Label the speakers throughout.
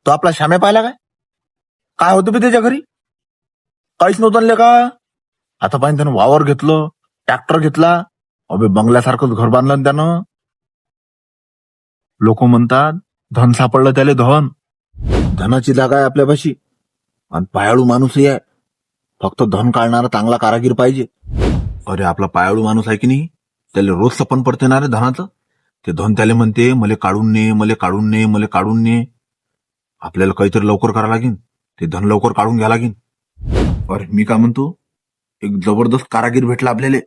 Speaker 1: तो आपला श्याम्या पाहिला काय होतं बी त्याच्या घरी? काहीच नव्हतं आणले का? आता पाहिजे त्यानं वावर घेतलं, ट्रॅक्टर घेतला, अबे बंगल्यासारखंच घर बांधलं ना त्यानं. लोक म्हणतात धन सापडलं त्याले धन. धनाची जागा आहे आपल्यापाशी आणि पायाळू माणूसही आहे. फक्त धन काढणारा चांगला कारागीर पाहिजे. अरे आपला पायाळू माणूस आहे की नाही, त्याला रोज सपन पडते ना रे धनाचं. ते धन त्याला म्हणते मले काढून ने, मले काढून ने, मले काढून ने. आपल्याला काहीतरी लवकर करावं लागेल, ते धन लवकर काढून घ्या लागेल. अरे मी काय म्हणतो, एक जबरदस्त कारागीर भेटला आपल्याला.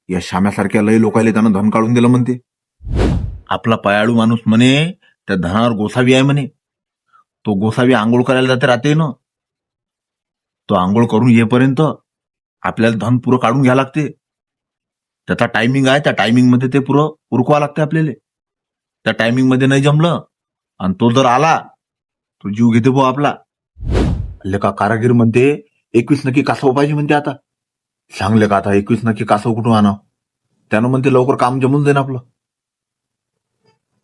Speaker 1: या श्याम्यासारख्या लय लोकायले त्यानं धन काढून दिलं म्हणते. आपला पायाळू माणूस म्हणे त्या धनावर गोसावी आहे म्हणे. तो गोसावी आंघोळ करायला जाते रात्री न. तो आंघोळ करून येईपर्यंत आपल्याला धन पुरं काढून घ्या लागते. त्याचा टायमिंग आहे, त्या टायमिंग मध्ये ते पुरं उरकवा लागते आपल्याला. त्या टायमिंग मध्ये नाही जमलं आणि तो जर आला तो जीव घेते भाऊ आपला. का कारागीर म्हणते 21 नक्की कासव पाहिजे म्हणते. आता सांगले का आता 21 नक्की कासव कुठून आणा? त्यानं म्हणते लवकर काम जमून जाईन आपलं.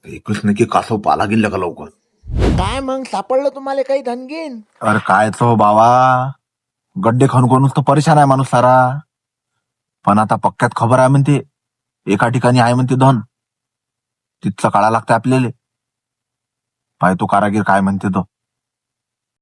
Speaker 1: 21 नक्की कासव पाला गेलं का लवकर?
Speaker 2: काय मग सापडलं तुम्हाला काही धनगीन?
Speaker 1: अरे काय तो बाबा, गड्डे खणखणूच तर परेशान आहे माणूस सारा. पण आता पक्क्यात खबर आहे म्हणते एका ठिकाणी आहे म्हणते धन. तिथचं काढा लागतं आपल्याला. पाय तो कारागीर काय म्हणते तो.